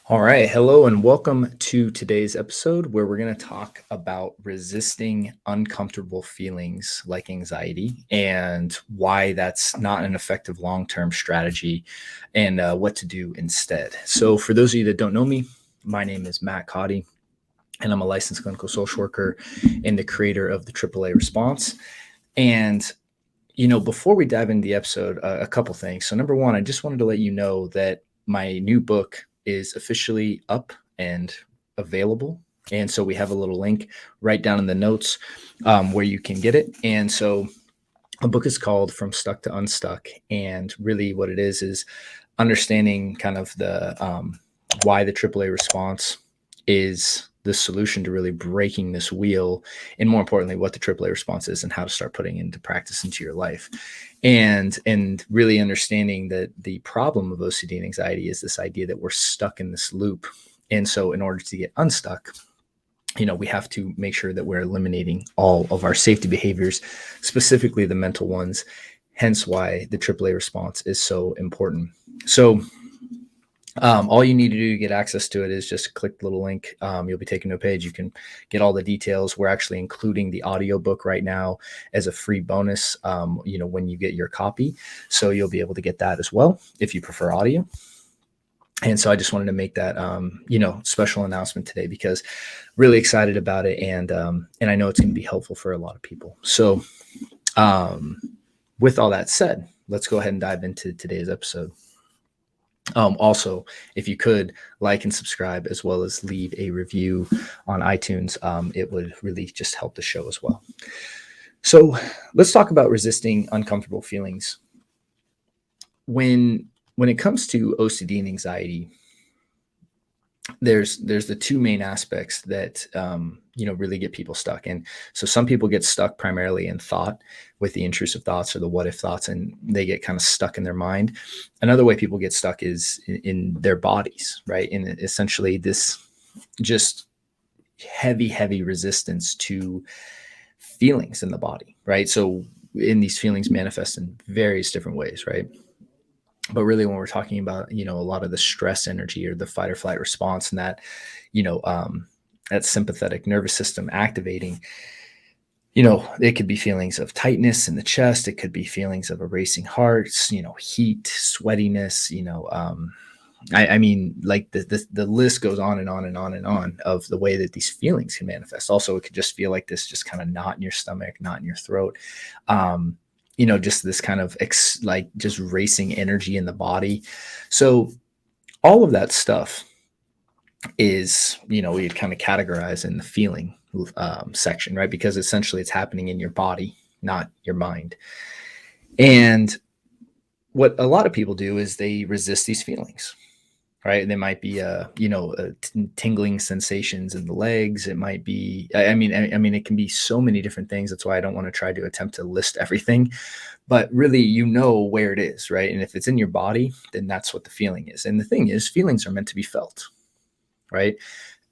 All right. Hello and welcome to today's episode where we're going to talk about resisting uncomfortable feelings like anxiety and why that's not an effective long term strategy and what to do instead. So, for those of you that don't know me, my name is Matt Cotty and I'm a licensed clinical social worker and the creator of the AAA Response. And before we dive into the episode, a couple things. So, number one, I just wanted to let you know that my new book is officially up and available. And so we have a little link right down in the notes where you can get it. And so the book is called From Stuck to Unstuck. And really what it is understanding kind of the why the AAA response is the solution to really breaking this wheel, and more importantly what the AAA response is and how to start putting into practice into your life, and really understanding that the problem of OCD and anxiety is this idea that we're stuck in this loop. And so in order to get unstuck, we have to make sure that we're eliminating all of our safety behaviors, specifically the mental ones, hence why the AAA response is so important. So all you need to do to get access to it is just click the little link. You'll be taken to a page. You can get all the details. We're actually including the audiobook right now as a free bonus, when you get your copy. So you'll be able to get that as well if you prefer audio. And so I just wanted to make that, special announcement today because really excited about it. And I know it's going to be helpful for a lot of people. So with all that said, let's go ahead and dive into today's episode. Also, if you could like and subscribe as well as leave a review on iTunes, it would really just help the show as well. So let's talk about resisting uncomfortable feelings. When it comes to OCD and anxiety, there's the two main aspects that really get people stuck. And so some people get stuck primarily in thought with the intrusive thoughts or the what if thoughts, and they get kind of stuck in their mind. Another way people get stuck is in their bodies, right? And essentially this just heavy resistance to feelings in the body, right? So in these feelings manifest in various different ways, right? But really when we're talking about a lot of the stress energy or the fight or flight response, and that that sympathetic nervous system activating, it could be feelings of tightness in the chest, it could be feelings of a racing heart, heat, sweatiness, I mean, like the list goes on and on and on and on of the way that these feelings can manifest. Also, it could just feel like this just kind of knot in your stomach, knot in your throat. Just this kind of just racing energy in the body. So all of that stuff is, we kind of categorize in the feeling section, right? Because essentially it's happening in your body, not your mind. And what a lot of people do is they resist these feelings, right? They might be, tingling sensations in the legs. It might be, I mean, it can be so many different things. That's why I don't want to try to attempt to list everything, but really, where it is, right? And if it's in your body, then that's what the feeling is. And the thing is, feelings are meant to be felt, right?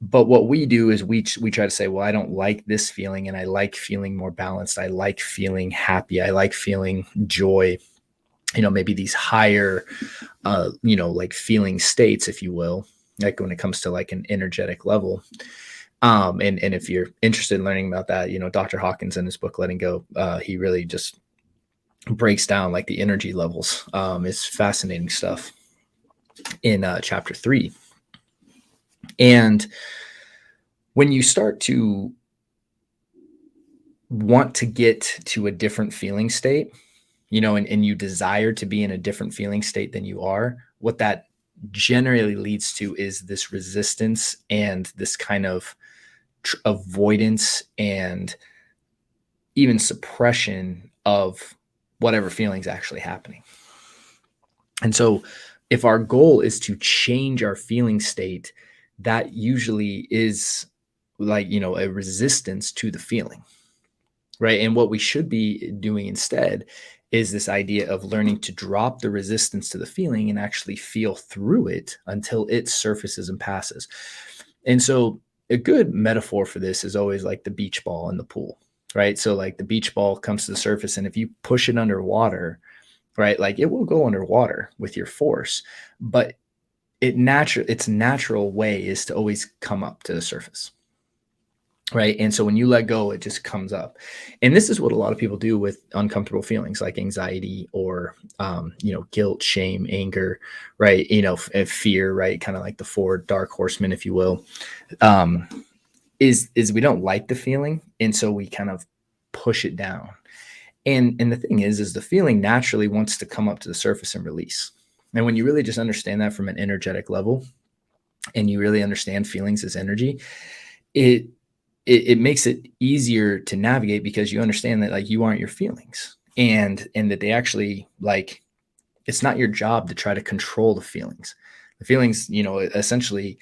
But what we do is we try to say, well, I don't like this feeling, and I like feeling more balanced. I like feeling happy. I like feeling joy. Maybe these higher, like feeling states, if you will, like when it comes to like an energetic level. And if you're interested in learning about that, Dr. Hawkins in his book, Letting Go, he really just breaks down like the energy levels. It's fascinating stuff in chapter 3. And when you start to want to get to a different feeling state, and you desire to be in a different feeling state than you are, what that generally leads to is this resistance and this kind of avoidance and even suppression of whatever feeling's actually happening. And so if our goal is to change our feeling state, that usually is like, a resistance to the feeling, right? And what we should be doing instead is this idea of learning to drop the resistance to the feeling and actually feel through it until it surfaces and passes. And so a good metaphor for this is always like the beach ball in the pool, right? So like the beach ball comes to the surface, and if you push it underwater, right, like it will go underwater with your force, but its natural way is to always come up to the surface. Right. And so when you let go, it just comes up. And this is what a lot of people do with uncomfortable feelings like anxiety or, guilt, shame, anger, right. Fear, right. Kind of like the four dark horsemen, if you will, um, is we don't like the feeling. And so we kind of push it down. And the thing is the feeling naturally wants to come up to the surface and release. And when you really just understand that from an energetic level and you really understand feelings as energy, it it makes it easier to navigate because you understand that like you aren't your feelings and that they actually like it's not your job to try to control the feelings essentially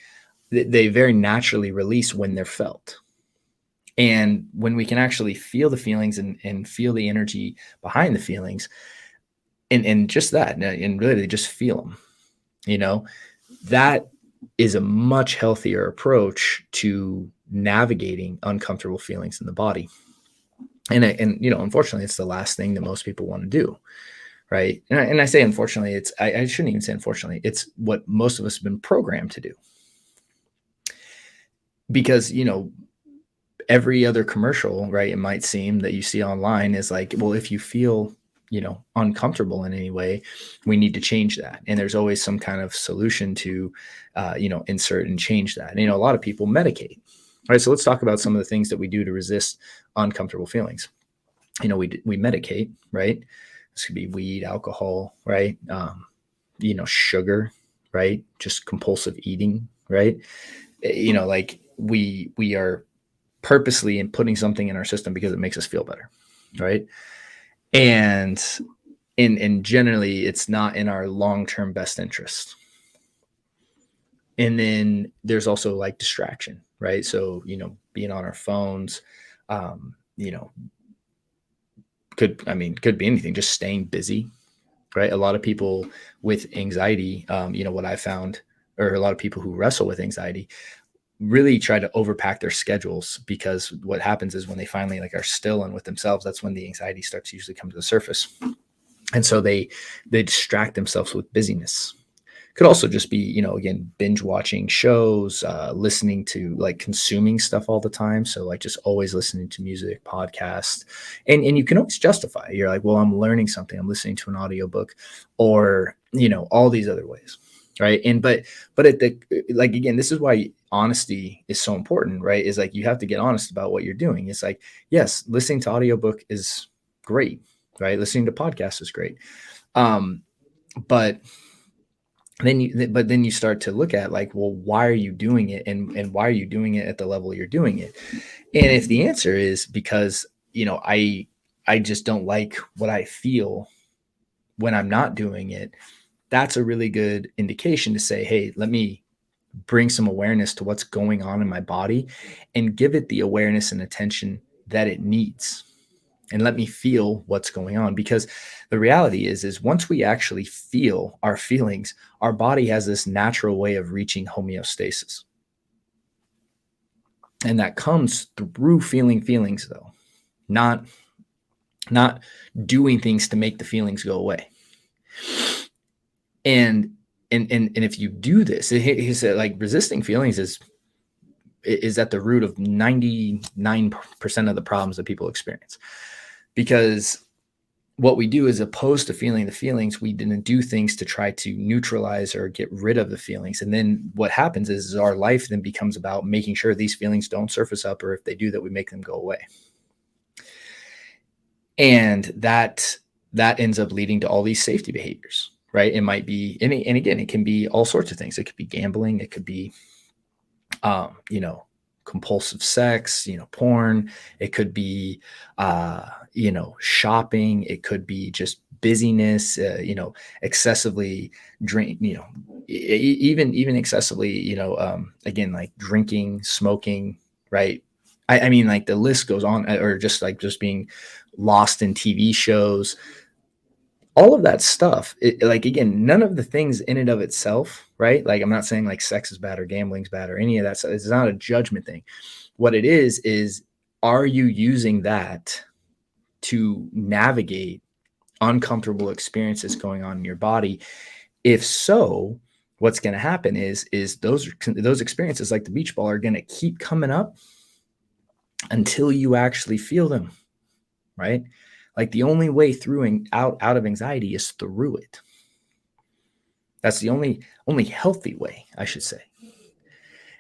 they very naturally release when they're felt. And when we can actually feel the feelings and feel the energy behind the feelings and just that and really just feel them, you know that is a much healthier approach to navigating uncomfortable feelings in the body. And unfortunately, it's the last thing that most people want to do, right? And I say unfortunately, I shouldn't even say unfortunately. It's what most of us have been programmed to do because every other commercial, right? It might seem that you see online is like, well, if you feel uncomfortable in any way, we need to change that. And there's always some kind of solution to insert and change that. And, a lot of people medicate. All right, so let's talk about some of the things that we do to resist uncomfortable feelings. We medicate, right? This could be weed, alcohol, right? Sugar, right? Just compulsive eating, right? Like we are purposely in putting something in our system because it makes us feel better, right? And generally it's not in our long-term best interest. And then there's also like distraction, right? So being on our phones, you know could be anything, just staying busy, right? A lot of people with anxiety, what I found, or a lot of people who wrestle with anxiety really try to overpack their schedules, because what happens is when they finally like are still and with themselves, that's when the anxiety starts to usually come to the surface. And so they distract themselves with busyness. Could also just be, again, binge watching shows, listening to like consuming stuff all the time. So like just always listening to music, podcasts, and you can always justify it. You're like, well, I'm learning something. I'm listening to an audiobook, or all these other ways, right? And but at the like again, this is why honesty is so important, right? Is like you have to get honest about what you're doing. It's like, yes, listening to audiobook is great, right? Listening to podcasts is great, but then you start to look at like, well, why are you doing it, and why are you doing it at the level you're doing it? And if the answer is because I just don't like what I feel when I'm not doing it, that's a really good indication to say, hey, let me bring some awareness to what's going on in my body and give it the awareness and attention that it needs, and let me feel what's going on. Because the reality is once we actually feel our feelings, our body has this natural way of reaching homeostasis, and that comes through feeling feelings, though, not doing things to make the feelings go away. And if you do this, he said like resisting feelings is at the root of 99% of the problems that people experience. Because what we do is, opposed to feeling the feelings, we didn't do things to try to neutralize or get rid of the feelings. And then what happens is our life then becomes about making sure these feelings don't surface up, or if they do, that we make them go away. And that ends up leading to all these safety behaviors, right? It might be, and again, it can be all sorts of things. It could be gambling. It could be, compulsive sex, porn. It could be, shopping. It could be just busyness, excessively drink, even excessively, again, like drinking, smoking, right? I mean, like the list goes on, or just being lost in TV shows, all of that stuff. Like, again, none of the things in and of itself, right? Like, I'm not saying like sex is bad or gambling's bad or any of that stuff. It's not a judgment thing. What it is, are you using that to navigate uncomfortable experiences going on in your body? If so, what's going to happen is those experiences like the beach ball are going to keep coming up until you actually feel them, right? Like the only way through and out of anxiety is through it. That's the only healthy way, I should say.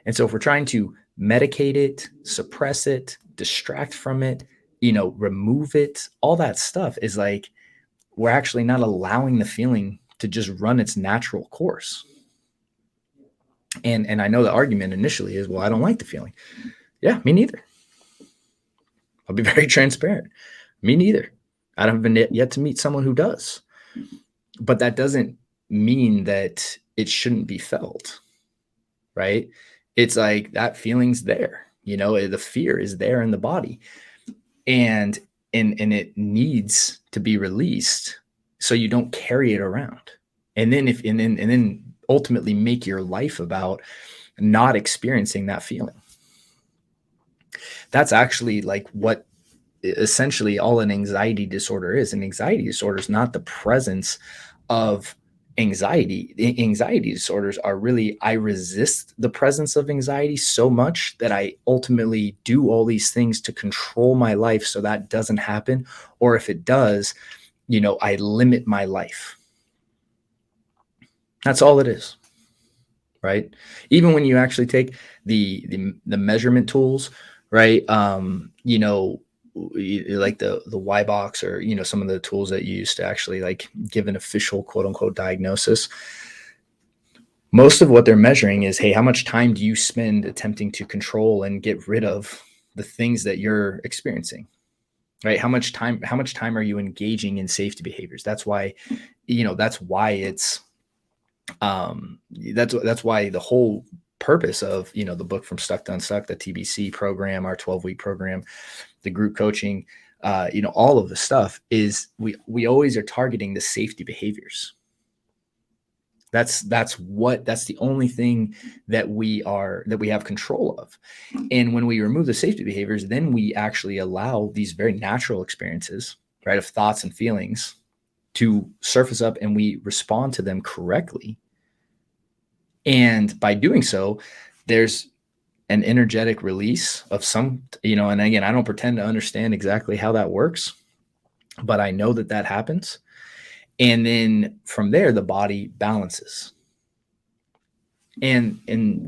And so if we're trying to medicate it, suppress it, distract from it, remove it, all that stuff is like we're actually not allowing the feeling to just run its natural course. And I know the argument initially is, well, I don't like the feeling. Yeah, me neither. I'll be very transparent. Me neither. I haven't yet to meet someone who does. But that doesn't mean that it shouldn't be felt, right? It's like that feeling's there. The fear is there in the body, and it needs to be released so you don't carry it around. And then ultimately make your life about not experiencing that feeling. That's actually like what essentially all an anxiety disorder is. An anxiety disorder is not the presence of anxiety. The anxiety disorders are really, I resist the presence of anxiety so much that I ultimately do all these things to control my life so that doesn't happen. Or if it does, I limit my life. That's all it is, right? Even when you actually take the measurement tools, right? Like the Y box, or some of the tools that you use to actually like give an official quote unquote diagnosis. Most of what they're measuring is, hey, how much time do you spend attempting to control and get rid of the things that you're experiencing, right? How much time are you engaging in safety behaviors? That's why it's that's why the whole purpose of the book From Stuck to Unstuck, the TBC program, our 12-week program, the group coaching, all of the stuff is we always are targeting the safety behaviors. That's the only thing that we have control of. And when we remove the safety behaviors, then we actually allow these very natural experiences, right, of thoughts and feelings to surface up, and we respond to them correctly. And by doing so, there's an energetic release of some, and again, I don't pretend to understand exactly how that works, but I know that happens. And then from there, the body balances. And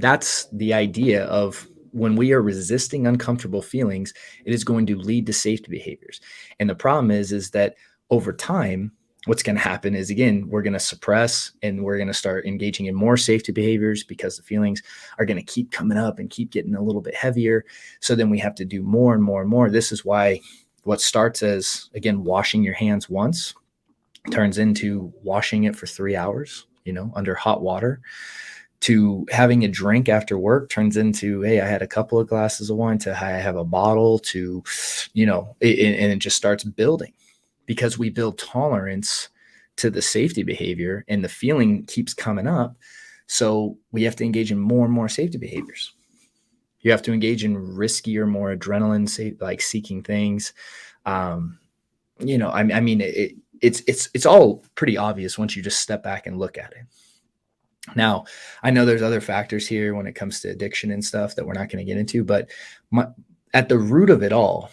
that's the idea of when we are resisting uncomfortable feelings, it is going to lead to safety behaviors. And the problem is that over time, what's going to happen is, again, we're going to suppress and we're going to start engaging in more safety behaviors because the feelings are going to keep coming up and keep getting a little bit heavier. So then we have to do more and more and more. This is why what starts as, again, washing your hands once turns into washing it for 3 hours, under hot water, to having a drink after work turns into, hey, I had a couple of glasses of wine, to I have a bottle, to, and it just starts building. Because we build tolerance to the safety behavior and the feeling keeps coming up. So we have to engage in more and more safety behaviors. You have to engage in riskier, more adrenaline, like seeking things. I mean, it's all pretty obvious once you just step back and look at it. Now, I know there's other factors here when it comes to addiction and stuff that we're not going to get into, but at the root of it all,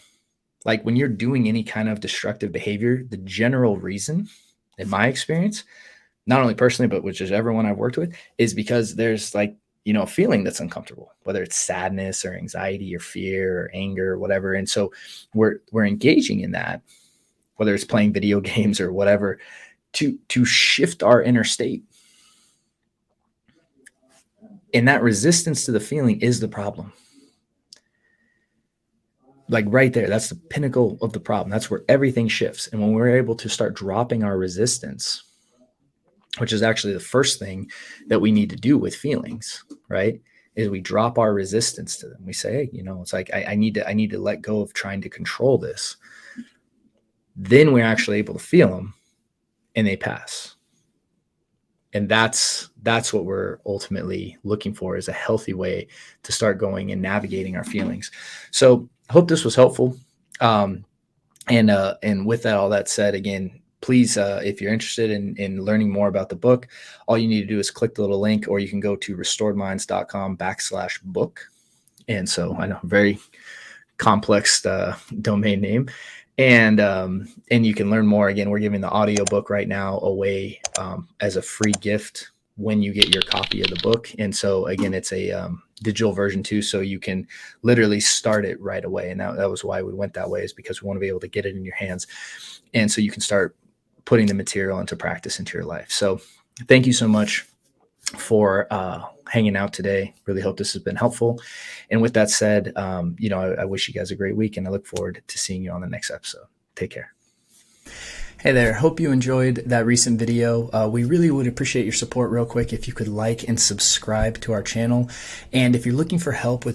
like when you're doing any kind of destructive behavior, the general reason, in my experience, not only personally, but which is everyone I've worked with, is because there's like, a feeling that's uncomfortable, whether it's sadness or anxiety or fear or anger or whatever. And so we're engaging in that, whether it's playing video games or whatever, to shift our inner state. And that resistance to the feeling is the problem. Like right there, that's the pinnacle of the problem. That's where everything shifts. And when we're able to start dropping our resistance, which is actually the first thing that we need to do with feelings, right, is we drop our resistance to them. We say, hey, it's like, I need to let go of trying to control this. Then we're actually able to feel them and they pass. And that's what we're ultimately looking for, is a healthy way to start going and navigating our feelings. So I hope this was helpful. And with that, all that said, again, please, if you're interested in learning more about the book, all you need to do is click the little link, or you can go to restoredminds.com/book. And so I know, very complex domain name. And you can learn more. Again, we're giving the audiobook right now away as a free gift when you get your copy of the book. And so again, it's a digital version too, so you can literally start it right away. And that was why we went that way, is because we want to be able to get it in your hands, and so you can start putting the material into practice into your life. So thank you so much for hanging out today. Really hope this has been helpful. And with that said, I wish you guys a great week, and I look forward to seeing you on the next episode. Take care. Hey there, hope you enjoyed that recent video. We really would appreciate your support real quick if you could like and subscribe to our channel. And if you're looking for help with